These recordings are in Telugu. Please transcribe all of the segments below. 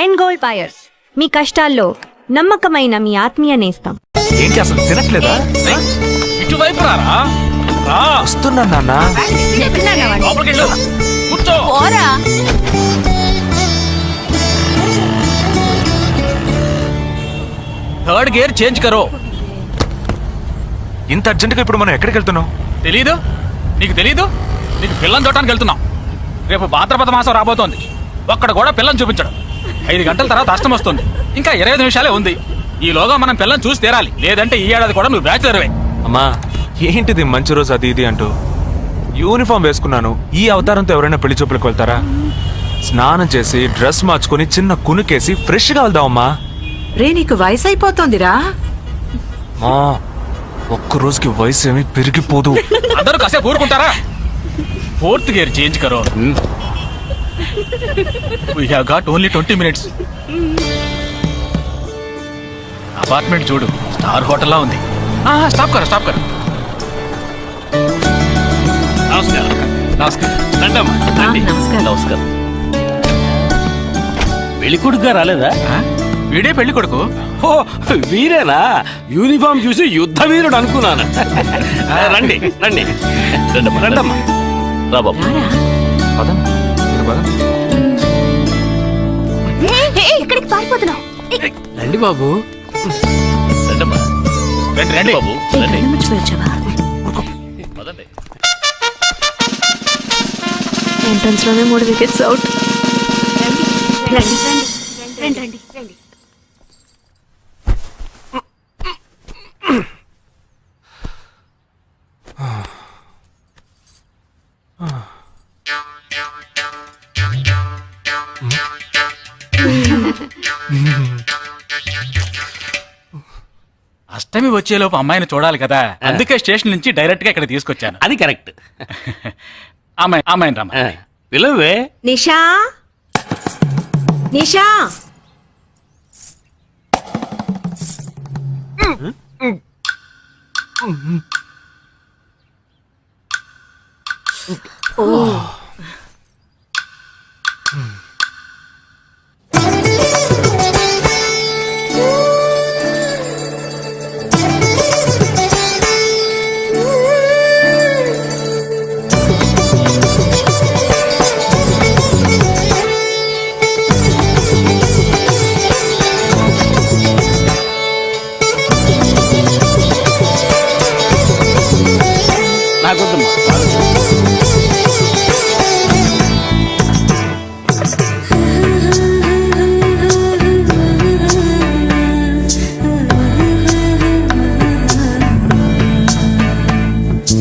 అండ్ గోల్డ్ బయర్స్, మీ కష్టాల్లో నమ్మకమైన మీ ఆత్మీయ నేస్తం. ఏంటి అసలు తినట్లేదా? ఇటువైపు రారా. వస్తున్నా నాన్న. కూర్చో. థర్డ్ గేర్ చేంజ్ కరో. ఇంత అర్జెంటుగా ఇప్పుడు మనం ఎక్కడికి వెళ్తున్నాం? తెలీదు? నీకు తెలీదు? నీకు పిల్లని చూడటానికి వెళ్తున్నాం. రేపు భాద్రపద మాసం రాబోతోంది. ఒక్కడ కూడా పిల్లని చూపించడం. 5 గంటల తర్వాత అష్టం వస్తుంది. ఇంకా 25 నిమిషాలే ఉంది. ఈలోగా మనం పిల్లని చూసి తీరాలి. లేదంటే ఈ ఏడాది కూడా నువ్వు బ్యాచులర్వే. అమ్మా ఏంటిది మంచి రోజు అది ఇది అంటూ యూనిఫామ్ వేసుకున్నాను. ఈ అవతారంతో ఎవరైనా పెళ్లి చూపులకు వెళ్తారా? స్నానం చేసి డ్రెస్ మార్చుకుని చిన్న కునుకేసి ఫ్రెష్ గా వెళ్దామమ్మా. రే నీకు వయసు అయిపోతుందిరా. ఒక్క రోజుకి వయసు ఏమి పెరిగిపోదు. అందరూ కాసేపు ఊరుకుంటారా? ఫోర్త్ గేర్ చేంజ్ కరో. We have got only 20 minutes. Apartment చూడు, స్టార్ హోటల్లా ఉంది. స్టాప్ కర. నమస్కారం. రండమ్మా, రండి. నమస్కారం. పెళ్లి కొడుకుగా రాలేదా? వీడే పెళ్లి కొడుకు. ఓ వీరేనా? యూనిఫామ్ చూసి యుద్ధ వీరుడు అనుకున్నాను. రండి రండి రండమ్మా. రా బాబు. ఎక్కడికి పారిపోతున్నావు? రండి బాబు. రండమ్మా. రండి బాబు రండి. పదండి. ఎంట్రన్స్ లోనే 3 వికెట్స్ అవుట్. రండి. అష్టమి వచ్చేలోపు అమ్మాయిని చూడాలి కదా, అందుకే స్టేషన్ నుంచి డైరెక్ట్ గా ఇక్కడ తీసుకొచ్చాను. అది కరెక్ట్. అమ్మాయిని రమ్మ. పిలవే. నిషా. నాకొద్దమ్మా.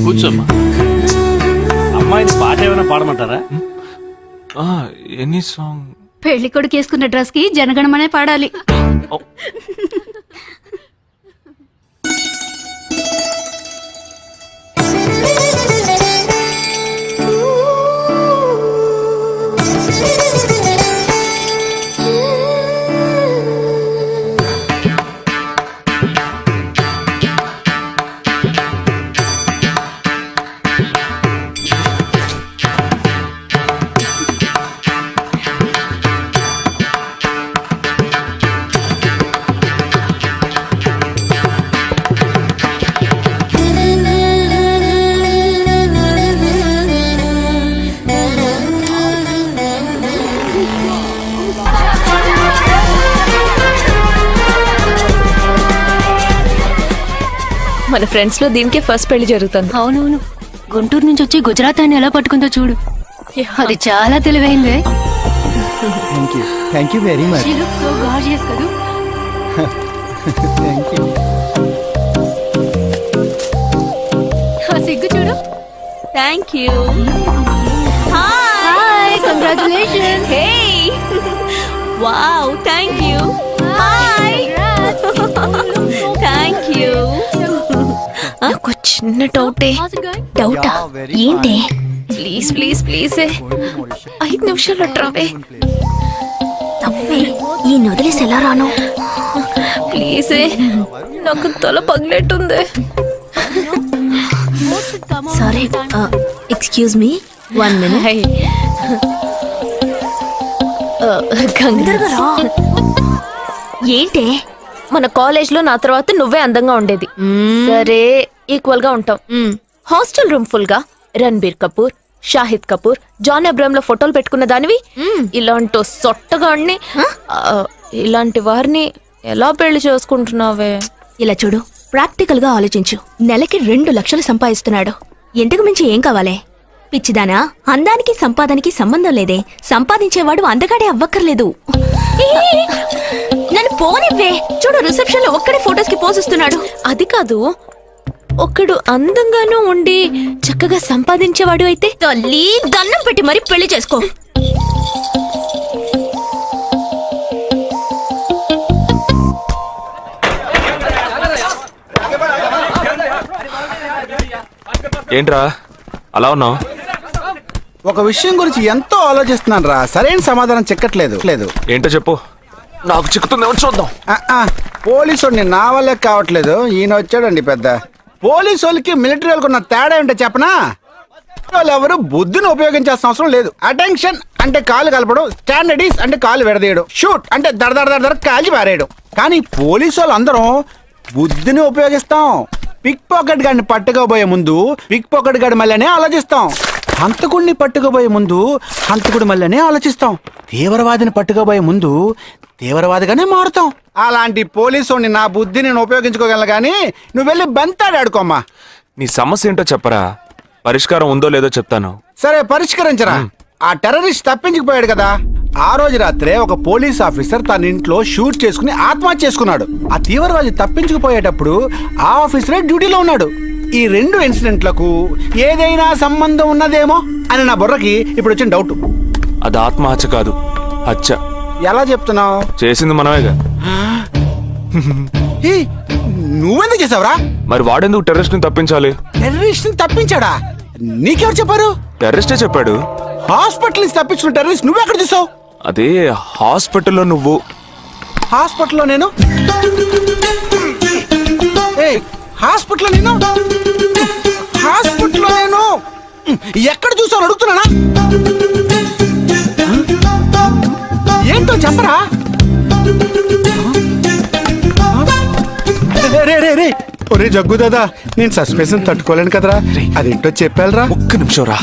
కూర్చోమ్మా. అమ్మాయిని పాట ఏమైనా పాడమంటారా? Any song? పెళ్లి కొడుకు వేసుకున్న డ్రెస్ కి జనగణమనే పాడాలి. మన ఫ్రెండ్స్ లో దీనికే ఫస్ట్ పెళ్లి జరుగుతుంది. అవునవును, గుంటూరు నుంచి వచ్చి గుజరాత్ అని ఎలా పట్టుకుందో చూడు. అది చాలా తెలివైందే. Thank you very much. She looks so gorgeous కదూ. Thank you. సిగ్గు చూడు. Thank you. Hi, congratulations. Hey wow, thank you. Hi. Thank you. నాకు చిన్న డౌటా? ఏంటి? ప్లీజ్ 5 నిమిషాలు ట్రావే. ఈ నొదిలేసి ఎలా రాను? ప్లీజ్, నాకు తల పగిలేట్టుంది. Sorry, excuse me, 1 minute. కంగారు ఏంటే మన కాలేజ్ లో నా తర్వాత నువ్వే అందంగా ఉండేది. సరే ఈక్వల్ గా ఉంటాం. హాస్టల్ రూమ్ ఫుల్ గా రణబీర్ కపూర్, షాహిద్ కపూర్, జాన్ అబ్రామ్ లో ఫోటోలు పెట్టుకున్న దానివి ఇలాంటి సొట్టగాడిని ఇలాంటి వారిని ఎలా పెళ్లి చేసుకుంటున్నావే? ఇలా చూడు, ప్రాక్టికల్ గా ఆలోచించు. నెలకి 2 లక్షలు సంపాదిస్తున్నాడు. ఎంతకు మించి ఏం కావాలే? పిచ్చిదానా, అందానికి సంపాదనకి సంబంధం లేదే. సంపాదించేవాడు అందగాడే అవ్వక్కర్లేదు. నన్ను పోనివ్వే. చూడు, రిసెప్షన్ లో ఒక్కడే ఫోటోస్ కి పోజిస్తున్నాడు. అది కాదు, ఒకడు అందంగానూ ఉండి చక్కగా సంపాదించేవాడు అయితే తల్లి దండం పెట్టి మరీ పెళ్లి చేసుకో. ఏంట్రా అలా ఉన్నావు? ఒక విషయం గురించి ఎంతో ఆలోచిస్తున్నాను రా, సరైన సమాధానం చిక్కట్లేదు. ఏంటో చెప్పు, నాకు చిక్కుతుందేమో చూద్దాం. పోలీసు నా వల్లే కావట్లేదు. ఈయన వచ్చాడండి పెద్ద. పోలీసు వాళ్ళకి మిలిటరీ వాళ్ళకి ఉన్న తేడా ఏంటో చెప్పనా? వాళ్ళు ఎవరు బుద్ధిని ఉపయోగించాల్సిన అవసరం లేదు. అటెన్షన్ అంటే కాలు కలపడం, స్టాండర్డీస్ అంటే కాలు విడదీయడం, షూట్ అంటే దడ కాల్చి పారేయడం. కానీ పోలీసు వాళ్ళు అందరం బుద్ధిని ఉపయోగిస్తాం. పిక్ పాకెట్ గాడిని పట్టుకోబోయే ముందు పిక్ పాకెట్ గాడి మళ్ళీనే ఆలోచిస్తాం. హంతకుడిని పట్టుకోబోయే ముందు హంతకుడి మళ్ళీనే ఆలోచిస్తాం. తీవ్రవాదిని పట్టుకోబోయే ముందు తీవ్రవాదిగానే మారుతాం. అలాంటి పోలీసుని నా బుద్ధి నేను ఉపయోగించుకోగలను, కానీ నువ్వు వెళ్ళి బంతాడు ఆడుకోమ్మా. నీ సమస్య ఏంటో చెప్పరా, పరిష్కారం ఉందో లేదో చెప్తాను. సరే పరిష్కరించరా. ఆ టెర్రరిస్ట్ తప్పించుకుపోయాడు కదా, ఆ రోజు రాత్రే ఒక పోలీస్ ఆఫీసర్ తన ఇంట్లో షూట్ చేసుకుని ఆత్మహత్య చేసుకున్నాడు. ఆ తీవ్రవాది తప్పించుకుపోయేటప్పుడు ఆ ఆఫీసరే డ్యూటీలో ఉన్నాడు. ఈ 2 ఇన్సిడెంట్లకు ఏదైనా సంబంధం ఉన్నదేమో అని నా బుర్రకి ఇప్పుడు వచ్చిన డౌట్. అది ఆత్మహత్య కాదు, హత్య. ఎలా చెప్తున్నావు? చేసింది మనమేగా. నువ్వెందుకు చేసావురా? మరి వాడెందుకు టెర్రరిస్ట్ ని తప్పించాలి? టెర్రరిస్ట్ ని తప్పించాడా? నీకెవరు చెప్పారు? టెర్రరిస్టే చెప్పాడు. హాస్పిటల్ నుంచి తప్పించుకున్న టెర్రరిస్ట్ నువ్వెక్కడ చూసావు? అదే హాస్పిటల్లో నువ్వు. హాస్పిటల్లో నేను? హాస్పిటల్లో నేను? హాస్పిటల్లో నేను ఎక్కడ చూసావు అడుగుతున్నానా? ఏంటో చెప్పరా? రే ఒరే జగ్గు దాదా, నేను సస్పెన్షన్ తట్టుకోలేను కదరా. అదేంటో చెప్పాలరా. ఒక్క నిమిషం రా.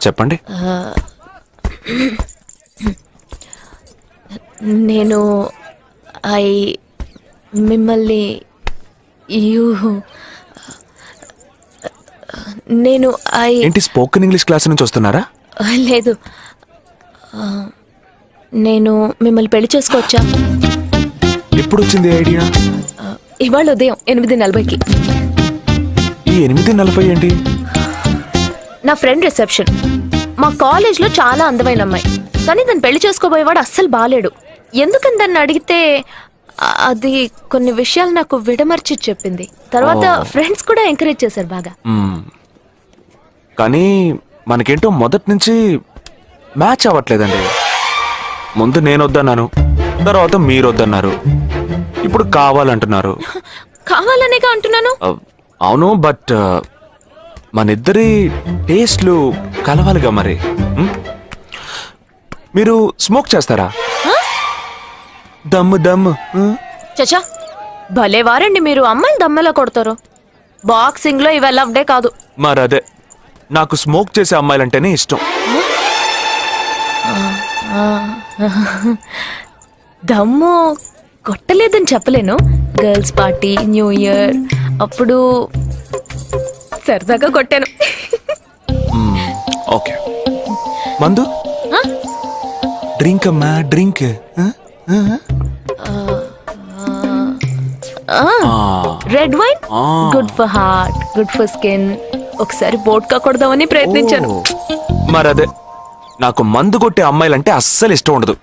చెప్పండి. నేను మిమ్మల్ని నేను ఏంటి, స్పోకెన్ ఇంగ్లీష్ క్లాస్ నుంచి వస్తున్నారా? లేదు, నేను మిమ్మల్ని పెళ్లి చేసుకోవచ్చా? ఎప్పుడు వచ్చింది ఐడియా? ఇవాళ ఉదయం 8:40కి. ఈ 8:40 ఏంటి? నా ఫ్రెండ్ రిసెప్షన్. మా కాలేజ్ లో చాలా అందమైన అమ్మాయి, కానీ దాన్ని పెళ్లి చేసుకోబోయేవాడు అస్సలు బాలేడు. ఎందుకని దాన్ని అడిగితే అది కొన్ని విషయాలు నాకు విడమర్చి చెప్పింది. తర్వాత ఫ్రెండ్స్ కూడా ఎంకరేజ్ చేశారు బాగా. కానీ మనకేంటో మొదటి నుంచి మ్యాచ్ అవ్వట్లేదండి. ముందు నేను వద్దన్నాను, తర్వాత మీరు వద్దన్నారు, ఇప్పుడు కావాలంటున్నారు. కావాలనేగా అంటున్నాను. అవును, బట్ మనిద్దరి టేస్ట్లు కలవాలిగా మరి. మీరు స్మోక్ చేస్తారా? దమ్ము చచా, భలే వారండి మీరు. అమ్మాయిలు దమ్మెలా కొడతారు. బాక్సింగ్ లో ఇవి లవ్డే కాదు. మరదే, నాకు స్మోక్ చేసే అమ్మాయిలంటేనే ఇష్టం. దమ్ము కొట్టలేదని చెప్పలేను. గర్ల్స్ పార్టీ, న్యూ ఇయర్ అప్పుడు సరదాగా కొట్టాను. ఓకే, మందు డ్రింక్ అమ్మా, drink. Red wine good for heart, good for skin. ఒకసారి బోట్కా కొడదామని ప్రయత్నించాను. మరదే, నాకు మందు కొట్టే అమ్మాయిలంటే అస్సలు ఇష్టం ఉండదు.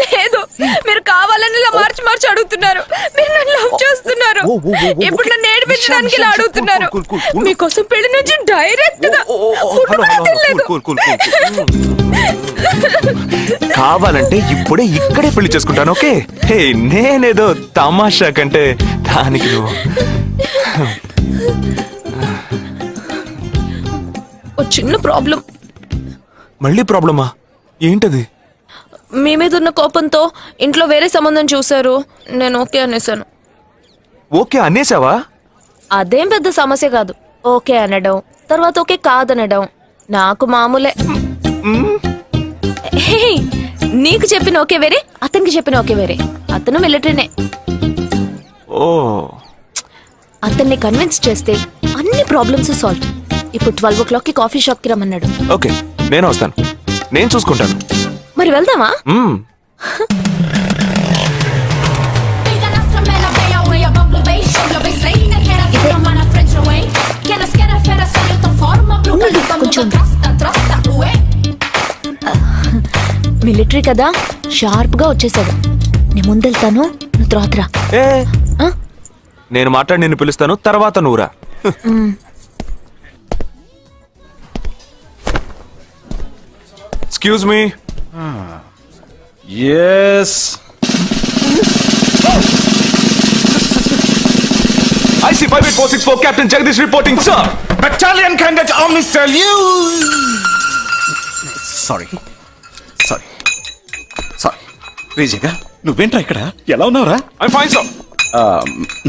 లేదు, మీరు కావాలని ఇలా మార్చి అడుగుతున్నారు. మీరు నన్ను లవ్ చేస్తున్నారు. ఇప్పుడు నన్ను ఏడిపించడానికి ఇలా అడుగుతున్నారు. మీకోసం పెళ్లి నుంచి డైరెక్ట్ గా ఫుడ్ కూడా తినలేదు. కావాలంటే ఇప్పుడే ఇక్కడే పెళ్లి చేసుకుంటాను. ఓకే హే, నేనేదో తమాషా కంటే దానికి నువ్వు ఓ చిన్న ప్రాబ్లం. మళ్ళీ ప్రాబ్లమా? ఏంటది? మీ మీద ఉన్న కోపంతో ఇంట్లో వేరే సంబంధం చూశారు. నేను ఓకే అనేసాను. ఓకే అనేసావా? అదేం పెద్ద సమస్య కాదు. ఓకే అనడం, తర్వాత ఓకే కాదనడం నాకు మామూలే. హే, నీకు చెప్పిన ఓకే వేరే, అతనికి చెప్పిన ఓకే వేరే. అతను మిలిటరీనే. ఓ అతన్ని కన్విన్స్ చేస్తే అన్ని ప్రాబ్లమ్స్ సాల్వ్. ఇప్పుడు 12 o'clock కాఫీ షాప్ కి రమ్మన్నాడు. ఓకే, నేను వస్తాను. నేను చూసుకుంటాను. మరి వెళ్దామా? మ్మ్. మిలిటరీ కదా, షార్ప్ గా వచ్చేసాడు. నేను ముందెళ్తాను, నువ్వు తర్వాత రా. ఏ ఆ? నేను మాట్లాడి నిన్ను పిలుస్తాను, తర్వాత నువ్వురా. Excuse me. Yes IC 58464 Captain Jagdish reporting, sir. Battalion candidate army salute. Sorry రేజగా నువ్వేంట్రా ఇక్కడ? ఎలా ఉన్నావురా? I'm fine, sir.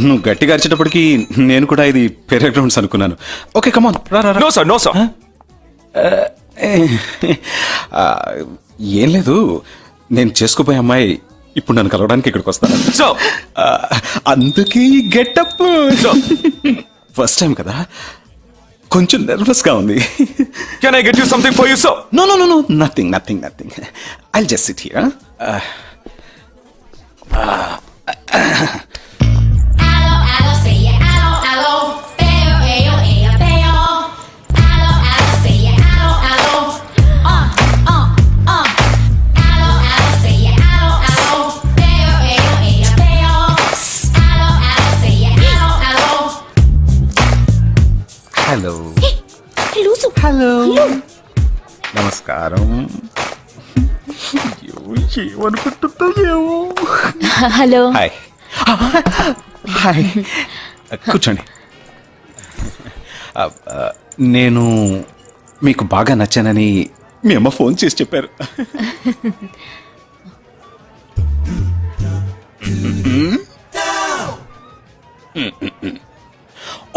నువ్వు గట్టిగా అరిచేటప్పటికి నేను కూడా ఇది పేరే గ్రౌండ్స్ అనుకున్నాను. ఓకే కమాన్ రా రా రా. No, sir. No, sir. ఏం లేదు, నేను చేసుకోపోయే అమ్మాయి ఇప్పుడు నన్ను కలవడానికి ఇక్కడికి వస్తాను. Sir. అందుకే ఈ గెటప్. ఫస్ట్ టైం కదా, కొంచెం నర్వస్ గా ఉంది. Can I get you something for you, sir? No, nothing. I'll just sit here. Hello నమస్కారం. ఏమనుకుంటుందో. హలో. హాయ్ కూర్చోండి. నేను మీకు బాగా నచ్చానని మీ అమ్మ ఫోన్ చేసి చెప్పారు.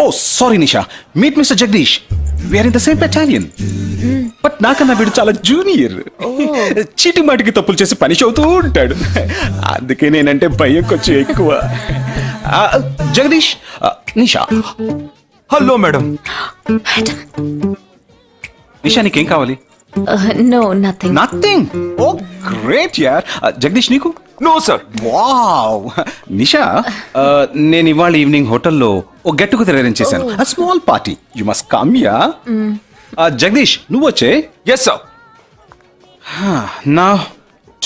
Oh sorry Nisha, meet mister Jagdish. We are in the same battalion. But నాకన్నా వీడు చాలా జూనియర్. చీటి మాటికి తప్పులు చేసి పని అవుతూ ఉంటాడు. అందుకే నేనంటే భయం కొంచెం ఎక్కువ. జగదీష్, నిషా. Hello madam. నిషా నీకేం కావాలి? No nothing. Nothing. Oh great యార్. జగదీష్ నీకు? No, sir. వావ్. నిషా, నేను ఇవాళ ఈవినింగ్ హోటల్లో ఓ గెట్ టుగెదర్ అరేంజ్ చేశాను. Small party. You must come yeah. Jagdish నువ్వు వచ్చే. Yes, sir. నా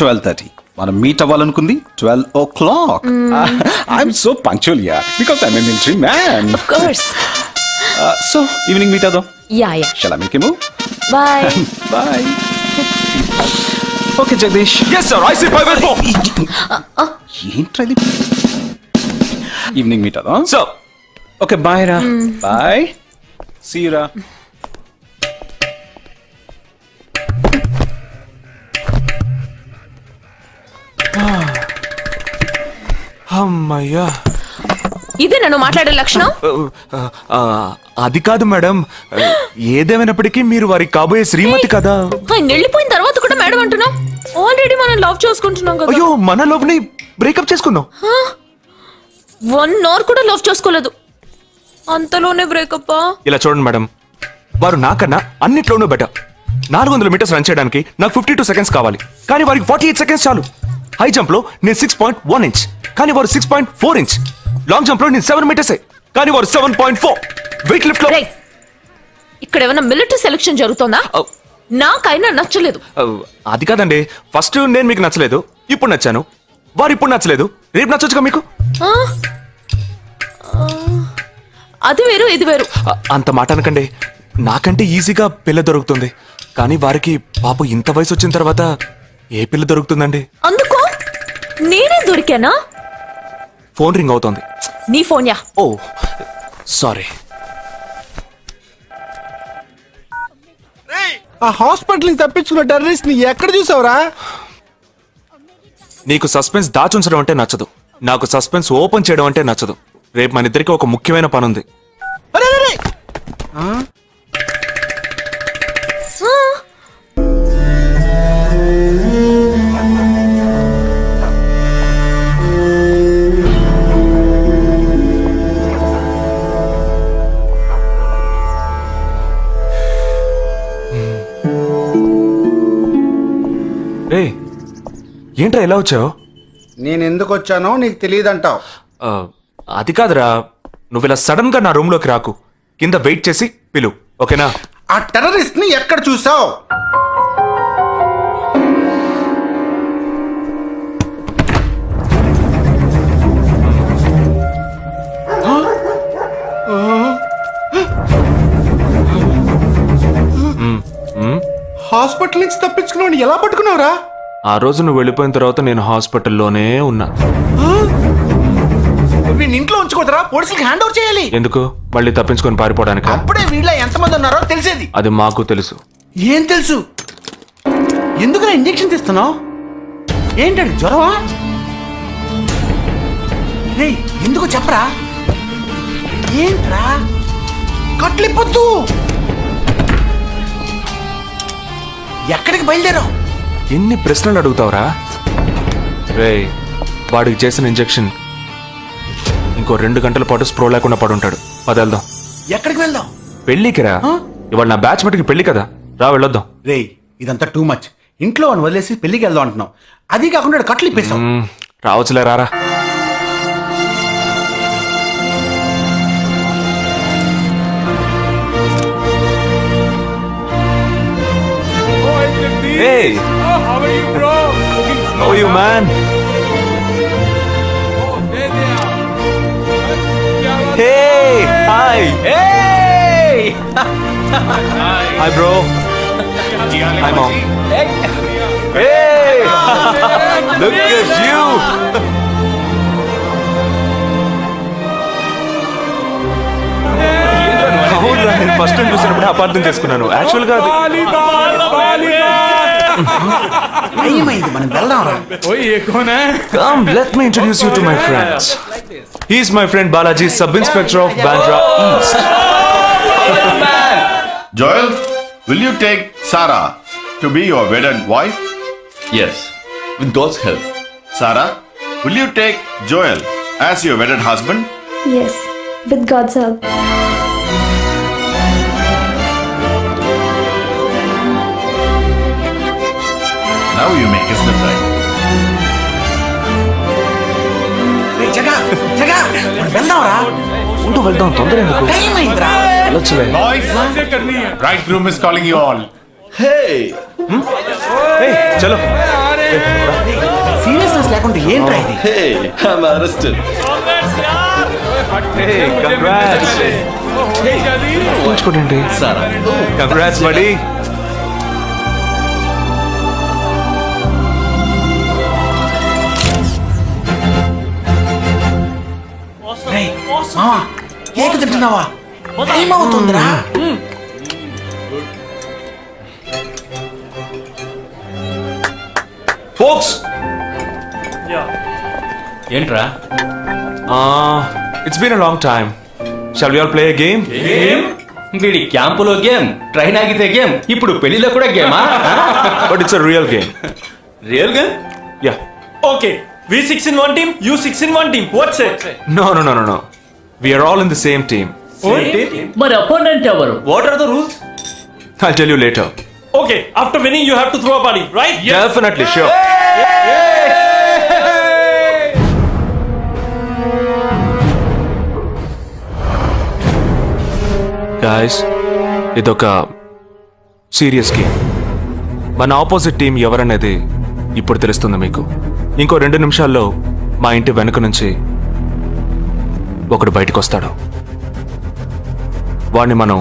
12:30 మనం మీట్ అవ్వాలనుకుంది 12 o'clock. I'm so punctual yeah, because I'm a military man. Of course. So evening meet అవుదాం. Yeah. Shall I make you move? Bye. Bye. Okay Jagdish. Yes, sir. IC 584. ఏంట్రది? ఈవినింగ్ మీట్ అవుదాం. Sir. ఓకే బాయ్ రా. బాయ్. సీ యు రా. అమ్మయ్యా. ఇదే నన్ను మాట్లాడే లక్షణం. అది కాదు మేడం, ఏదేమైనప్పటికీ మీరు వారి కాబోయే శ్రీమతి కదా. ఆయన వెళ్ళిపోయిన తర్వాత కూడా మేడం అంటున్నావు. ఆల్రెడీ మనం లవ్ చేసుకుంటున్నాం కదా. అయ్యో, మన లవ్ ని బ్రేకప్ చేసుకున్నాం. 1 hour కూడా లవ్ చేసుకోలేదు, అంతలోనే బ్రేకప్. ఇలా చూడండి మేడం, వారు నాకన్నా అన్నిట్లోనూ బెటర్. 400 meters రన్ చేయడానికి నాకు 52 seconds కావాలి, కానీ వారికి 48 seconds చాలు. హై జంప్ లో నేను 6.1 inch, కానీ వారు 6.4 inch. లాంగ్ జంప్ లో నేను 7 meters, కానీ వారు 7.4. వెయిట్ లిఫ్ట్ లో ఇక్కడ ఏమైనా మిలిటరీ సెలక్షన్ జరుగుతుందా? నాకైనా నచ్చలేదు. అది కాదండి, ఫస్ట్ నేను మీకు నచ్చలేదు, ఇప్పుడు నచ్చాను. వారు ఇప్పుడు నచ్చలేదు, రేపు నచ్చొచ్చుగా మీకు. అది వేరు ఇది వేరు. అంత మాట అనకండి. నాకంటే ఈజీగా పిల్ల దొరుకుతుంది, కానీ వారికి పాపం ఇంత వయసు వచ్చిన తర్వాత ఏ పిల్ల దొరుకుతుందండి? అందుకో నేనే దొరికానా? ఫోన్ రింగ్ అవుతోంది. నీ ఫోన్ యా. ఓ సారీ. ఆ హాస్పిటల్ ని తప్పించుకున్న టెర్రరిస్ట్ ని ఎక్కడ చూసావురా? నీకు సస్పెన్స్ దాచుంచడం అంటే నచ్చదు, నాకు సస్పెన్స్ ఓపెన్ చేయడం అంటే నచ్చదు. రేపు మన ఇద్దరికి ఒక ముఖ్యమైన పని ఉంది. అరే, అరే, అరే. ఆ? రే ఏంట్రా ఎలా వచ్చావు? నేను ఎందుకు వచ్చానో నీకు తెలియదంటావు. అది కాదురా, నువ్వు ఇలా సడన్ గా నా రూమ్ లోకి రాకు. కింద వెయిట్ చేసి పిలు, ఓకేనా? ఆ టెర్రరిస్ట్ ని ఎక్కడ చూసావు? హాస్పిటల్ నుంచి తప్పించుకున్నావు, ఎలా పట్టుకున్నావురా? ఆ రోజు నువ్వు వెళ్ళిపోయిన తర్వాత నేను హాస్పిటల్లోనే ఉన్నా. వీడిని ఇంట్లో ఉంచుకోదరా, పోలీసులకు హ్యాండ్ ఓవర్ చేయాలి. ఎందుకు? మళ్ళీ తప్పించుకొని పారిపోవడానికి? అప్పుడే వీళ్ళ ఎంతమంది ఉన్నారో తెలిసేది. అది మాకు తెలుసు. ఏం తెలుసు? ఎందుకురా ఇంజెక్షన్ తీస్తున్నావు? ఏంటండి జ్వరమా? రేయ్ ఎందుకు చెప్పరా? ఏంట్రా కట్లిప్పొద్దు. ఎక్కడికి బయలుదేరావు? ఎన్ని ప్రశ్నలు అడుగుతావురా? రే వాడికి చేసిన ఇంజెక్షన్ ఇంకో 2 గంటల పాటు స్ప్రో లేకుండా పడుంటాడు. పదేళ్దాం. ఎక్కడికి వెళ్దాం? పెళ్ళికి రా. ఇవాళ నా బ్యాచ్ మటుకి పెళ్లి కదా, రా వెళ్ళొద్దాం. రేయ్ ఇదంతా టూ మచ్. ఇంట్లో అని వదిలేసి పెళ్లికి వెళ్దాం అంటున్నావు, అది కాకుండా కట్లు ఇప్పేసావు. రావచ్చులే, రారా. Hey! How are you, bro? How are you, man? Hey! Hi! Hey! Hi, bro. Hi, mom. Hey! Look at you! అవునురా, నేను ఫస్ట్ టైం చూసినప్పుడు అపార్థం చేసుకున్నాను. యాక్చువల్ గా ఏమైంది? మనం వెళ్దాం రా. Come, let me introduce you to my friends. He's my friend Balaji, Sub-Inspector of Bandra East. Joel, will you take Sarah to be your wedded wife? Yes, with God's help. Sarah, will you take Joel as your wedded husband? Yes, with God's help. Now you may kiss them right. రేయ్ జగా జగా మనం వెళ్దాం రా. ఉంటూ వెళ్దాం, తొందర ఎందుకు? టైం అయిందిరా. వెళ్ళొచ్చులే. Boys, bridegroom is calling you all. Hey! Hey, చలో. సీరియస్నెస్ లేకుండా ఏంట్రా ఇది? Hey! I'm arrested. Hey, congrats. ఉంచుకోండి. Sarah. Congrats, buddy. రేయ్ మామ కేక్ తింటున్నావా? టైం అవుతుందిరా. Folks, ఏంట్రా? it's been a long time. Shall we all play a game? వీడి క్యాంపులో గేమ్, ట్రైన్ ఆగితే గేమ్, ఇప్పుడు పెళ్లిలో కూడా గేమా? But it's a real game. Real game? Yeah. Okay, we 6 in one team, you 6 in one team. What's it? No. We are all in the same team. మరి అపోనెంట్ ఎవరు? What are the rules? I'll tell you later. Okay, after winning you have to throw a party, right? Definitely, sure. Guys, ఇదొక సీరియస్ గేమ్. మన ఆపోజిట్ టీం ఎవరనేది ఇప్పుడు తెలుస్తుంది మీకు. ఇంకో 2 నిమిషాల్లో మా ఇంటి వెనుక నుంచి ఒకడు బయటకు వస్తాడు. వాడిని మనం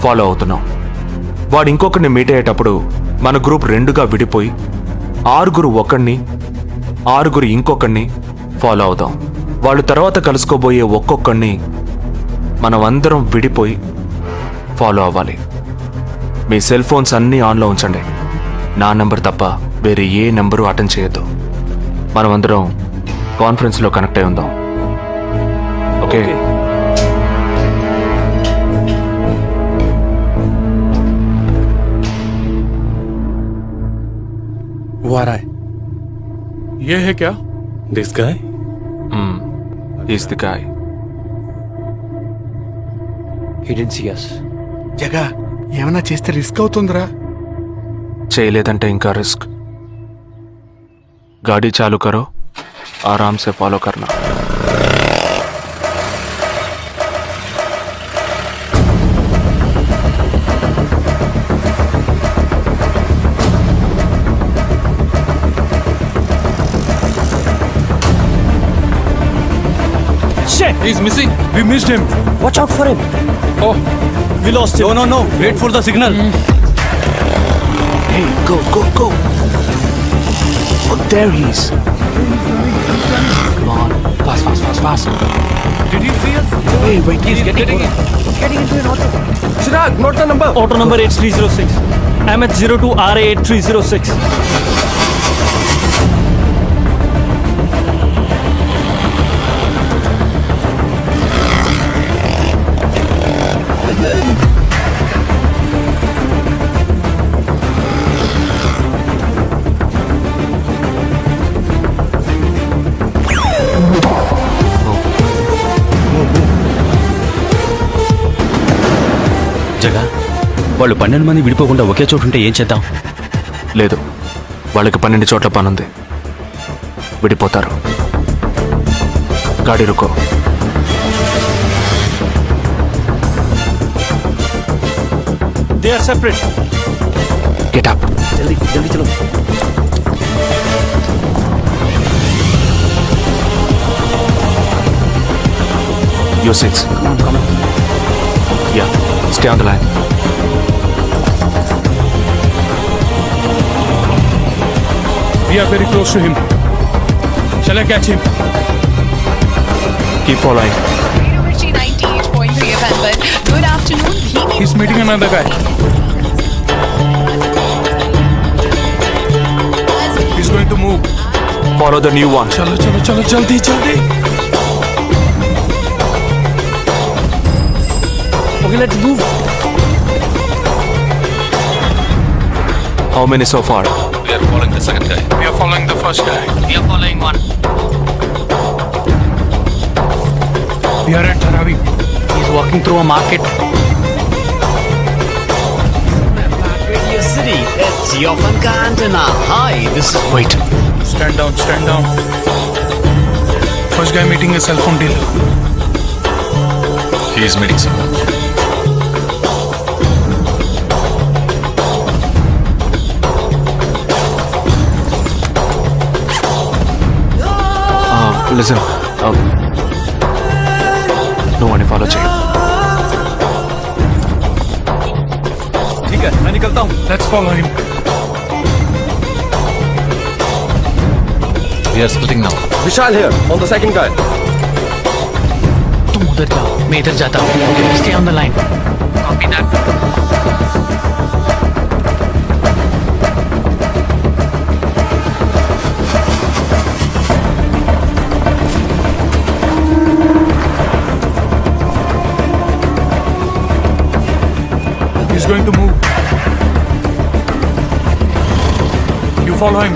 ఫాలో అవుతున్నాం. వాడు ఇంకొకరిని మీట్ అయ్యేటప్పుడు మన గ్రూప్ 2గా విడిపోయి 6 ఒకడిని 6 ఇంకొకరిని ఫాలో అవుదాం. వాళ్ళు తర్వాత కలుసుకోబోయే ఒక్కొక్కడిని మనం అందరం విడిపోయి ఫాలో అవ్వాలి. మీ సెల్ ఫోన్స్ అన్నీ ఆన్లో ఉంచండి. నా నెంబర్ తప్ప వేరే ఏ నెంబరు అటెండ్ చేయొద్దు. మనం అందరం కాన్ఫరెన్స్లో కనెక్ట్ అయి ఉందాం. ఓకే? Who are I? ये है क्या? This guy? Is the guy. He didn't see us. జగా ఏమైనా చేస్తే రిస్క్ అవుతుందిరా. చేయలేదంటే ఇంకా రిస్క్. गाड़ी चालू करो, आराम से फॉलो करना. He's missing. We missed him. Watch out for him. Oh, We lost him. No. Wait for the signal. Hey, go. Oh, there he is. Come on, fast. Did he see us? Hey, wait. He's getting into an auto. Chirag, note the number. Auto number 8306. MH02 RA 8306. జగా, వాళ్ళు 12 మంది విడిపోకుండా ఒకే చోటు ఉంటే ఏం చేద్దాం? లేదు, వాళ్ళకి 12 చోట్ల పనుంది. విడిపోతారు. గాడి రుకో. They are separate. Get up. जल्दी चलो. You 6. Come on. Yeah, stay on the line. we are very close to him. Shall I catch him? Keep following. Good afternoon. He's meeting another guy. He's going to move. Follow the new one. चलो जल्दी. Okay, let's move. How many so far? We are following the second guy. We are following the first guy. We are following one. We are at Dharavi. He's walking through a market. City. It's Yofanka Antenna. Hi, this is... Wait. Stand down. First guy meeting a cell phone dealer. He is meeting someone. Listen. No one follow चाहिए. ठीक है, मैं निकलता हूँ. Let's follow him. We are splitting now. Vishal here, on the second guy. तुम उधर जाओ, मैं इधर जाता हूँ. Okay, stay on the line. Copy that. He's going to move. You follow him.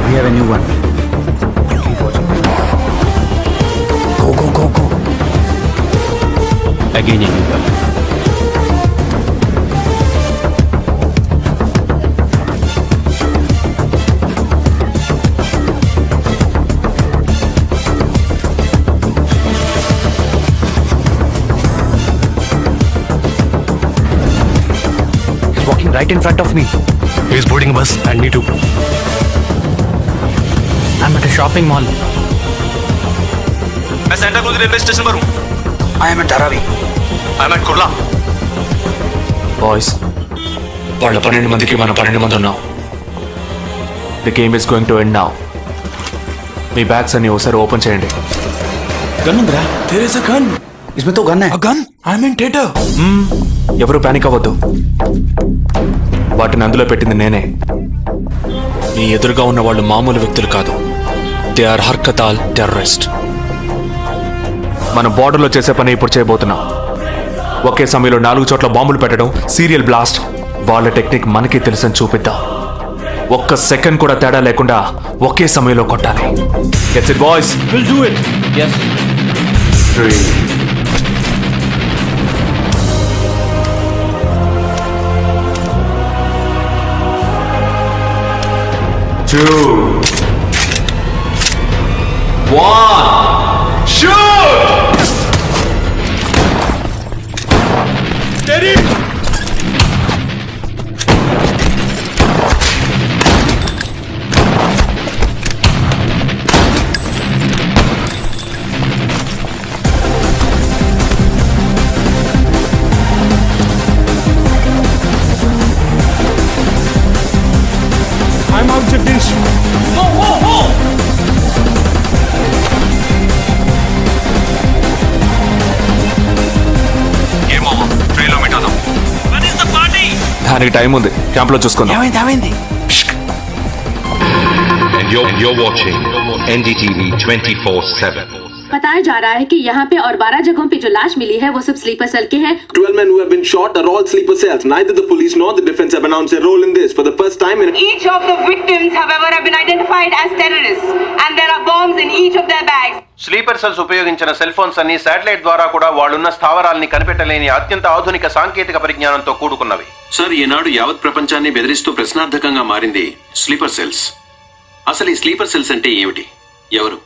We have a new one. Go. Again a new guy. Walking right in front of me. He is boarding a bus and me too. I'm at a shopping mall. मैं सेंटा क्रूज रेलवे स्टेशन पर हूँ. I am at Dharavi. I'm at Kurla. Boys, వాళ్ళ 12 మందికి మనం 12 మంది ఉన్నాం. The game is going to end now. Me bags అన్ని ఒకసారి ఓపెన్ చేయండి. గన్ ఉందిరా? There is a gun. इसमें तो गन है. A gun? I am in theater. ఎవరు పానిక్ అవ్వద్దు. వాటిని అందులో పెట్టింది నేనే. మీ ఎదురుగా ఉన్న వాళ్ళు మామూలు వ్యక్తులు కాదు. దే ఆర్ హర్కతాల్ టెర్రరిస్ట్. మన బార్డర్లో చేసే పని ఇప్పుడు చేయబోతున్నాం. ఒకే సమయంలో 4 చోట్ల బాంబులు పెట్టడం, సీరియల్ బ్లాస్ట్. వాళ్ళ టెక్నిక్ మనకి తెలుసని చూపిద్దాం. ఒక్క సెకండ్ కూడా తేడా లేకుండా ఒకే సమయంలో కొట్టాలి. Gets it boys? We'll do it. Yes. 3 2 1 shoot! Steady. I'm out, Jagdish. దానికి టైం ఉంది. క్యాంప్ లో చూసుకుందాం. ఏమైంది? And you're watching NDTV 24/7. बताया जा रहा है कि यहाँ पे और 12 जगहों पे जो लाश मिली है वो सब स्लीपर सेल के हैं. 12 men who have been shot are all sleeper cells. Neither the police nor the defense have announced their role in this. For the first time in Each of the victims, however, have been identified as terrorists, and there are bombs in each of their bags. Sleeper cells ఉపయోగించిన సెల్ ఫోన్స్ అన్ని శాటిలైట్ ద్వారా కూడా వాళ్ళున్న స్థావరాల్ని కనిపెట్టలేని అత్యంత ఆధునిక సాంకేతిక పరిజ్ఞానంతో కూడుకున్నవి. సార్, ఈనాడు యావత్ ప్రపంచాన్ని బెదిరిస్తూ ప్రశ్నార్థకంగా మారింది స్లీపర్ సెల్స్. అసలు ఈ స్లీపర్ సెల్స్ అంటే ఏమిటి? ఎవరు?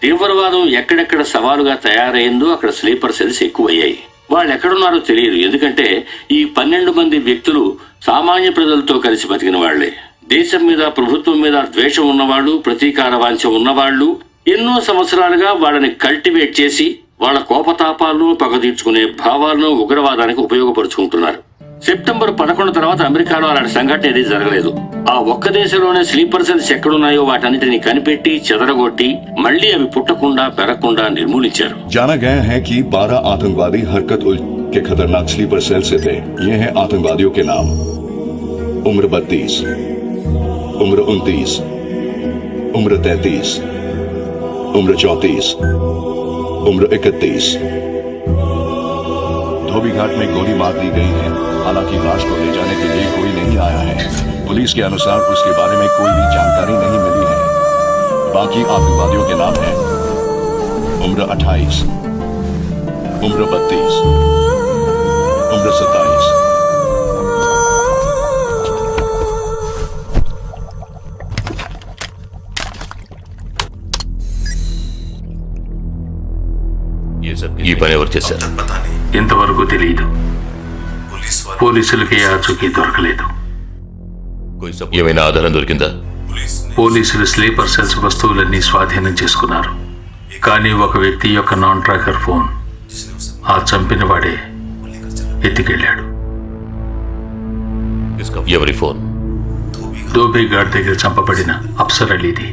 తీవ్రవాదం ఎక్కడెక్కడ సవాలుగా తయారైందో అక్కడ స్లీపర్ సెల్స్ ఎక్కువయ్యాయి. వాళ్ళు ఎక్కడున్నారో తెలియదు. ఎందుకంటే ఈ 12 మంది వ్యక్తులు సామాన్య ప్రజలతో కలిసి బతికిన వాళ్లే. దేశం మీద, ప్రభుత్వం మీద ద్వేషం ఉన్నవాళ్లు, ప్రతీకార వాంఛ ఉన్నవాళ్లు ఎన్నో సంవత్సరాలుగా వాళ్ళని కల్టివేట్ చేసి వాళ్ళ కోపతాపాలను, పగ తీర్చుకునే భావాలను ఉగ్రవాదానికి ఉపయోగపరుచుకుంటున్నారు. సెప్టెంబర్ 11 తర్వాత అమెరికాలో అలాంటి సంఘటన ఏది జరగలేదు. ఆ ఒక్క దేశంలోనే స్లీపర్ సెల్స్ ఎక్కడున్నాయో వాటన్నిటిని కనిపెట్టి చెదరగొట్టి మళ్లీ అవి పుట్టకుండా పెరగకుండా నిర్మూలించారు. जाना गया है कि 12 आतंकवादी हरकत उल के खतरनाक स्लीपर सेल से थे. ये हैं आतंकवादियों के नाम: उम्र 32, उम्र 29, उम्र 33, उम्र 34, उम्र 31. धोबी घाट में गोली मार दी गई है. हालांकि लाश को ले जाने के लिए कोई नहीं आया है. पुलिस के अनुसार उसके बारे में कोई भी जानकारी नहीं मिली है. बाकी आतंकवादियों के नाम हैं: उम्र 28, उम्र 32, उम्र 27. ఈ పని ఎవరు చేశారు? ఇంతవరకు తెలియదు. పోలీసులకి ఆచూకీ దొరకలేదు. ఏమైనా ఆధారం దొరికిందా? పోలీసులు స్లీపర్ సెల్స్ వస్తువులన్నీ స్వాధీనం చేసుకున్నారు. కానీ ఒక వ్యక్తి యొక్క నాన్ ట్రాకర్ ఫోన్ ఆ చంపిన వాడే ఎత్తికెళ్ళాడు. ఎవరి ఫోన్? ధోబీ ఘాట్ దగ్గర చంపబడిన Afsar అలీది.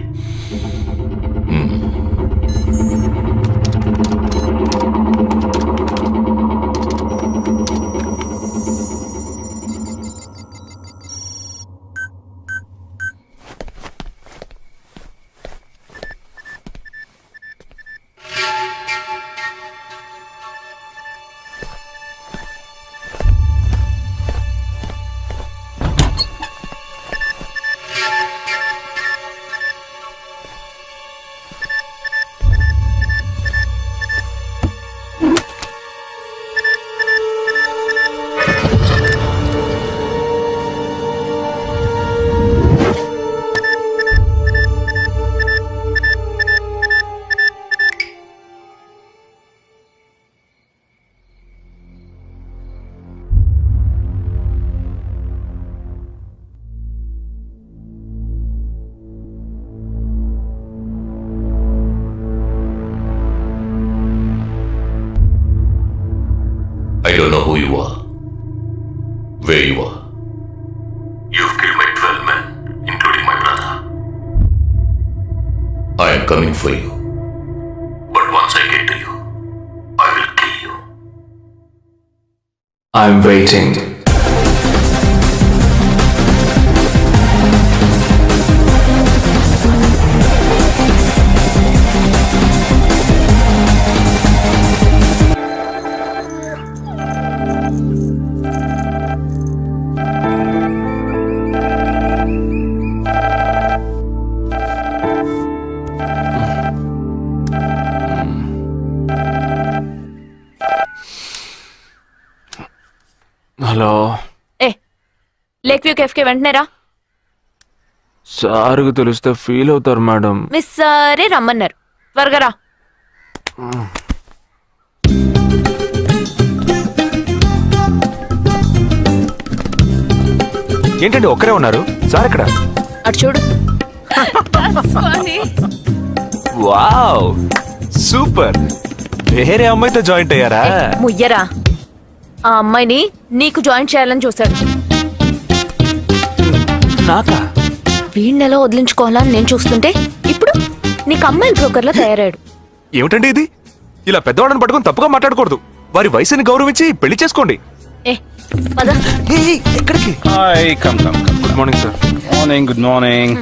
who you are, where you are. You've killed my 12 men, including my brother. I am coming for you. But once I get to you, I will kill you. I'm waiting. Hello, A lake view cafe కి వెంటనే రా. సార్కి తెలిస్తే ఫీల్ అవుతారు మేడం. మిస్ సరే రమ్మన్నారు, త్వరగా రా. ఏంటండి ఒక్కరే ఉన్నారు? సార్ ఇక్కడ. అటు చూడు. Wow, super. వేరే అమ్మాయితో జాయింట్ అయ్యారా? ముయ్యరా, ఆ అమ్మాయిని నీకు జాయిన్ చేయాలని చూశాడు. నాకా? వీణ్ణెలా వదిలించుకోవాలని నేను చూస్తుంటే ఇప్పుడు నీకు అమ్మాయిల బ్రోకర్లా తయారాడు. ఏమిటండి ఇది? ఇలా పెద్దవాళ్ళని పట్టుకొని తప్పుగా మాట్లాడకూడదు. వారి వయసుని గౌరవించి పెళ్లి చేసుకోండి. ఏ పద. ఎక్కడికి? Hi, come come come. Good morning sir. Morning, good morning.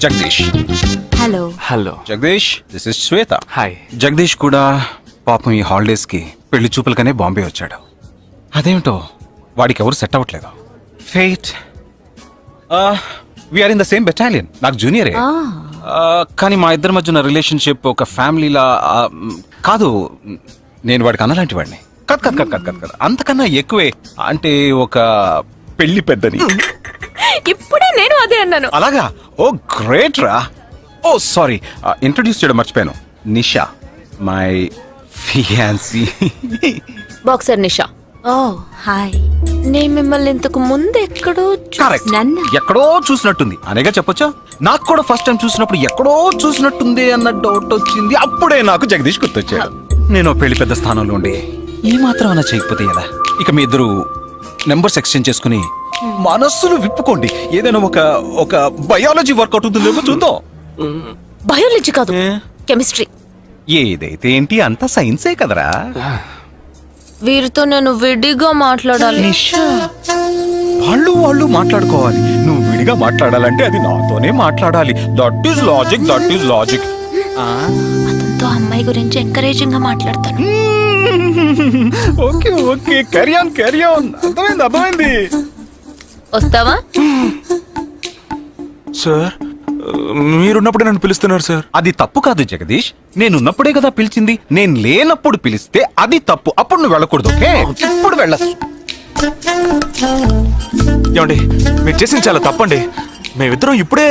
Jagadish. Hello. Hello Jagadish, this is Shweta. Hi. Jagadish కూడా పాపం ఈ హాలిడేస్ కి పెళ్లి చూపులకనే బాంబే వచ్చాడు. అదేమిటో వాడికి ఎవరు సెట్ అవ్వట్లేదు. Fate. We are in the same battalion. నాకు జూనియరే. కానీ మా ఇద్దరి మధ్య ఉన్న రిలేషన్షిప్ ఒక ఫ్యామిలీలా కాదు. నేను వాడికి అన్నలాంటి వాడిని కాదు. అంతకన్నా ఎక్కువే. అంటే ఒక పెళ్లి పెద్దని. ఇప్పుడే నేను అదే అన్నాను. అలాగా? ఓ గ్రేట్ రా. ఓ సారీ, ఇంట్రడ్యూస్ చేయడం మర్చిపోయాను. Nisha, my fiancee. Boxer Nisha. Oh hi. నేను మిమ్మల్ని ఇంతకు ముందు ఎక్కడో కరెక్ట్. ఎక్కడో చూసినట్టుంది అనేగా చెప్పొచ్చా? నాకు కూడా ఫస్ట్ టైం చూసినప్పుడు ఎక్కడో చూసినట్టుంది అన్న డౌట్ వచ్చింది. అప్పుడే నాకు జగదీష్ గుర్తొచ్చాడు. నేను పెళ్లి పెద్ద స్థానంలో ఉండి ఈ మాత్రం అలా చేయకపోతే కదా. ఇక మీ ఇద్దరు నెంబర్స్ ఎక్స్చేంజ్ చేసుకుని మనస్సులు విప్పుకోండి. ఏదైనా ఒక బయాలజీ వర్కౌట్ అవుతుందేమో చూద్దాం. బయాలజీ కాదు, కెమిస్ట్రీ. ఏదైతే ఏంటి, అంతా సైన్సే కదరా. వీరితో నేను విడిగా మాట్లాడాలి. వాళ్ళు మాట్లాడుకోవాలి. నువ్వు విడిగా మాట్లాడాలంటే అది నాతోనే మాట్లాడాలి. That is logic. అతనితో అమ్మాయి గురించి ఎంకరేజింగ్ గా మాట్లాడతాను. Okay, carry on. అర్థమైంది. వస్తావా? సార్, మీరున్నప్పుడే నన్ను పిలుస్తున్నారు సార్. అది తప్పు కాదు జగదీష్. నేనున్నప్పుడే కదా పిలిచింది. నేను లేనప్పుడు పిలిస్తే అది తప్పు. అప్పుడు నువ్వు వెళ్ళకూడదు. ఓకే, ఇప్పుడు వెళ్ళచ్చు. ఏమండి, మీరు చేసింది చాలా తప్పండి. మేమిద్దరం ఇప్పుడే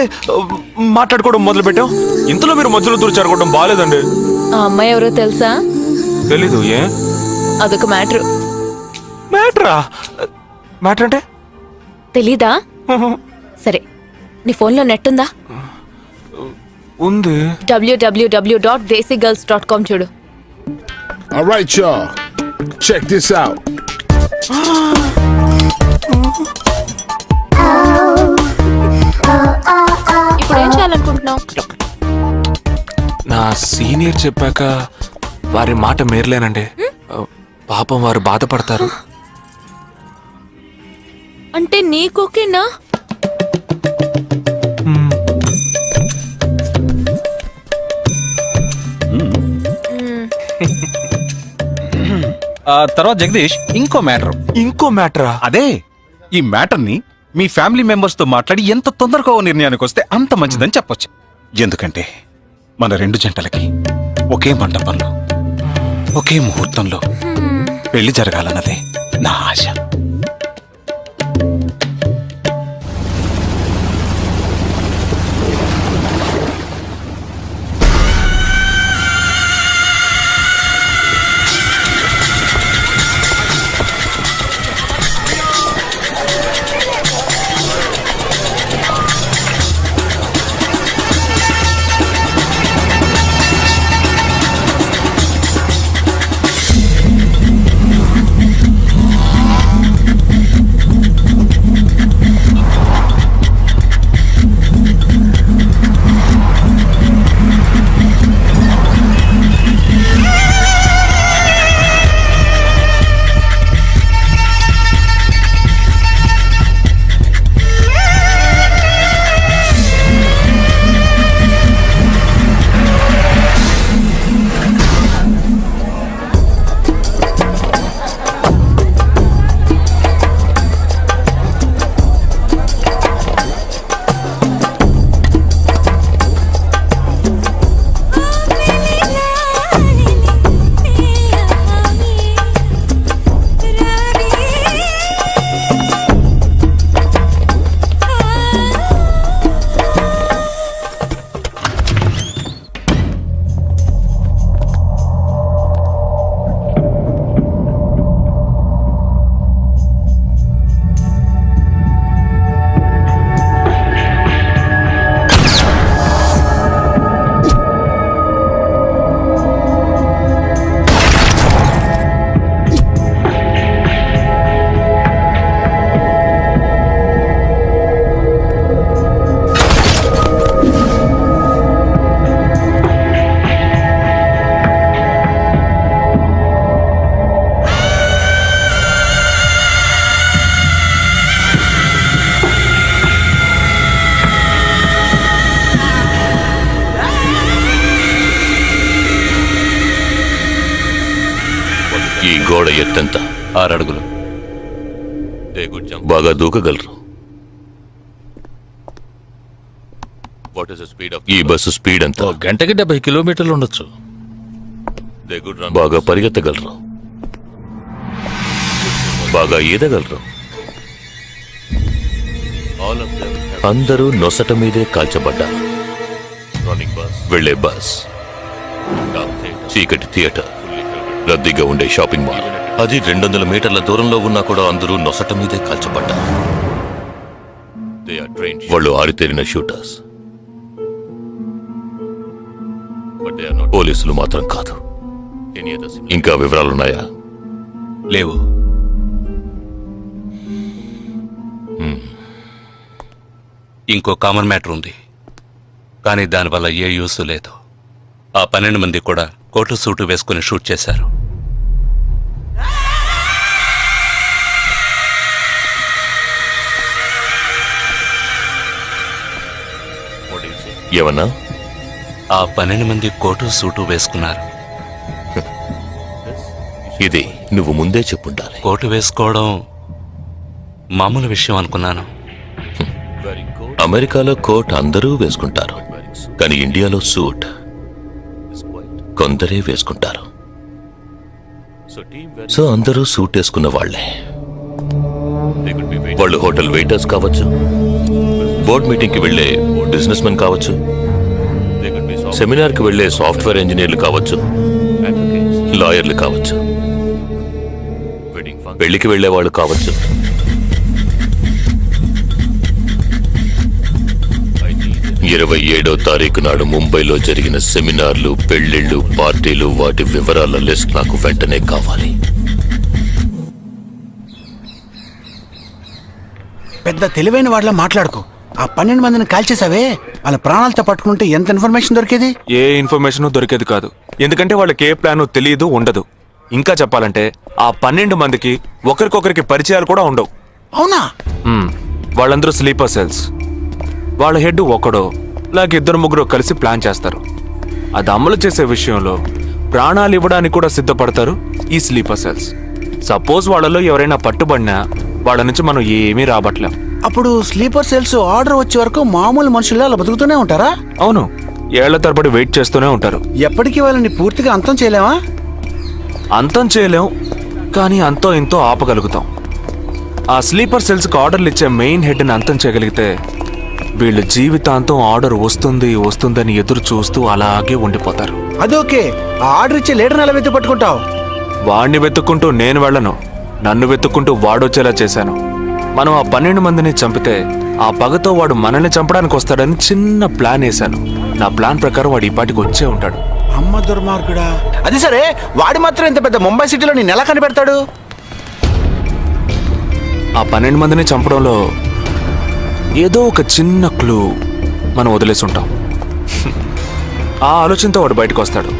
మాట్లాడుకోవడం మొదలు పెట్టాం. ఇంతలో మీరు మధ్యలో దూరం బాగాలేదండి. ఆ అమ్మాయి ఎవరో తెలుసా? తెలీదు. ఏ? అదొక మ్యాటర్. మ్యాటరా? మ్యాటర్ అంటే? తెలీదా? సరే, నీ ఫోన్లో నెట్ ఉందా? ఉంది. www.desigirls.com చూడు. All right, y'all. Check this out. ఇప్పుడు ఏం చేయాలనుకుంటున్నావు? నా సీనియర్ చెప్పాక వారి మాట మేరలేనండి. పాపం వారు బాధపడతారు. అంటే నీకోకేనా? తర్వాత జగదీష్, ఇంకో మ్యాటరా? అదే, ఈ మ్యాటర్ ని మీ ఫ్యామిలీ మెంబర్స్ తో మాట్లాడి ఎంత తొందరగా ఓ నిర్ణయానికి వస్తే అంత మంచిదని చెప్పొచ్చు. ఎందుకంటే మన రెండు జంటలకి ఒకే మండపంలో ఒకే ముహూర్తంలో పెళ్లి జరగాలన్నదే నా ఆశ. గోడ ఎత్తెంత? 6 అడుగులు. బాగా దూకగలరు. ఈ బస్సు స్పీడ్ ఎంత? గంటకి 70 కిలోమీటర్లు ఉండొచ్చు. బాగా పరిగెత్తగలరు. బాగా ఈదగలరు. అందరూ నొసట మీదే కాల్చబడ్డారు. వెళ్లే బస్, చీకటి థియేటర్, రద్దీగా ఉండే షాపింగ్ మాల్, అది 200 మీటర్ల దూరంలో ఉన్నా కూడా అందరూ నొసట మీదే కాల్చబడ్డారు. వాళ్ళు ఆరితేరిన షూటర్స్. పోలీసులు మాత్రం కాదు. ఇంకా వివరాలున్నాయా? లేవు. ఇంకో కామన్ మ్యాటర్ ఉంది, కానీ దానివల్ల ఏ యూస్ లేదు. ఆ 12 మంది కూడా కోటు సూటు వేసుకుని షూట్ చేశారు. ఏమన్నా? ఆ 12 మంది కోటు సూటు వేసుకున్నారు. ఇది నువ్వు ముందే చెప్పుండాలి. కోటు వేసుకోవడం మామూలు విషయం అనుకున్నాను. అమెరికాలో కోట్ అందరూ వేసుకుంటారు, కానీ ఇండియాలో సూట్ కొందరే వేసుకుంటారు. సో అందరూ సూట్ వేసుకున్న వాళ్లే. వాళ్ళు హోటల్ వెయిటర్స్ కావచ్చు, బోర్డ్ మీటింగ్కి వెళ్లే బిజినెస్ మెన్ కావచ్చు, సెమినార్కి వెళ్లే సాఫ్ట్వేర్ ఇంజనీర్లు కావచ్చు, లాయర్లు కావచ్చు, పెళ్లికి వెళ్లే వాళ్ళు కావచ్చు. 27వ తారీఖు నాడు ముంబైలో జరిగిన సెమినార్లు, పెళ్లిళ్లు, పార్టీలు, వాటి వివరాల లిస్ట్ నాకు వెంటనే కావాలి. పెద్ద తెలివైన వాళ్ళ మాట్లాడుకో. ఆ 12 మందిని కాల్చేసావే, వాళ్ళ ప్రాణాలతో పట్టుకుంటే ఎంత ఇన్ఫర్మేషన్ దొరికేది? ఏ ఇన్ఫర్మేషన్ దొరికేది కాదు, ఎందుకంటే వాళ్ళకి ఏ ప్లాన్ తెలియదు, ఉండదు. ఇంకా చెప్పాలంటే ఆ 12 మందికి ఒకరికొకరికి పరిచయాలు కూడా ఉండవు. అవునా? వాళ్ళందరూ స్లీపర్ సెల్స్. వాళ్ళ హెడ్ ఒకడో లేక 2-3 కలిసి ప్లాన్ చేస్తారు. అది అమలు చేసే విషయంలో ప్రాణాలు ఇవ్వడానికి కూడా సిద్ధపడతారు ఈ స్లీపర్ సెల్స్. సపోజ్ వాళ్ళలో ఎవరైనా పట్టుబడినా వాళ్ళ నుంచి మనం ఏమీ రాబట్టలేం. అప్పుడు స్లీపర్ సెల్స్ ఆర్డర్ వచ్చే వరకు మామూలు మనుషులు అలా బతుకుతూనే ఉంటారా? అవును, ఏళ్ల తరబడి వెయిట్ చేస్తూనే ఉంటారు. ఎప్పటికీ వాళ్ళని పూర్తిగా అంతం చేయలేమా? అంతం చేయలేం, కానీ అంతో ఇంతో ఆపగలుగుతాం. ఆ స్లీపర్ సెల్స్కి ఆర్డర్లు ఇచ్చే మెయిన్ హెడ్ని అంతం చేయగలిగితే వీళ్ళు జీవితాంతం ఆర్డర్ వస్తుందని ఎదురు చూస్తూ అలాగే ఉండిపోతారు. అదోకే, ఆ ఆర్డర్ ఇచ్చే లీడర్ని ఎలా వెతుకు పట్టుకుంటావు? వాడిని వెతుక్కుంటూ నేను వెళ్ళను, నన్ను వెతుక్కుంటూ వాడొచ్చేలా చేశాను. మనం ఆ 12 మందిని చంపితే ఆ పగతో వాడు మనల్ని చంపడానికి వస్తాడని చిన్న ప్లాన్ వేశాను. నా ప్లాన్ ప్రకారం వాడు ఈ పాటికి వచ్చే ఉంటాడు. అమ్మ దుర్మార్గుడా! అది సరే, వాడు మాత్రం ఇంత పెద్ద ముంబై సిటీలో నేను ఎలా కనిపెడతాడు? ఆ 12 మందిని చంపడంలో ఏదో ఒక చిన్న క్లూ మనం వదిలేసి ఉంటాం. ఆ ఆలోచనతో వాడు బయటకు వస్తాడు.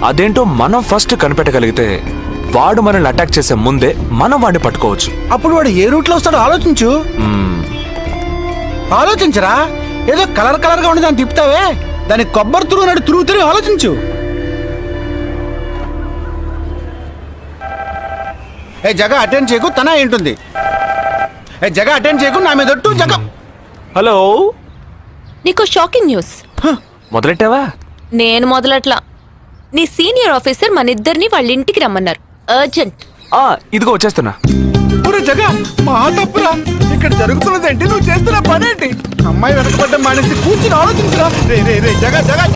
అదేంటో మనం ఫస్ట్ కనిపెట్టగలిగితే వాడు మనల్ని అటాక్ చేసే ముందే మనం వాడిని పట్టుకోవచ్చు. అప్పుడు వాడు ఏ రూట్లో వస్తాడో ఆలోచించు. ఆలోచించరా? ఏదో కలర్ గా ఉండి దాన్ని తిప్పుతావే, దాన్ని కొబ్బరి తురుగు తిరిగి ఆలోచించు. ఏ జగ అటెండ్ చేయకు, తన ఏంటుంది? ఏ జగ అటెండ్ చేయకు, నా మీద ఒట్టు. జగ హలో, నీకు షాకింగ్ న్యూస్. మొదలెట్టావా? నేను మొదలట్లా. నీ సీనియర్ ఆఫీసర్ మన ఇద్దరిని వాళ్ళ ఇంటికి రమ్మన్నారు. అర్జెంట్. ఇదిగో వచ్చేస్తున్నా. జగ మా తప్పురా, ఇక్కడ జరుగుతున్నదేంటి, నువ్వు చేస్తున్న పనేంటి? అమ్మాయి వెనకబడ్డ మానేసి కూర్చుని ఆలోచించరా. రే జగ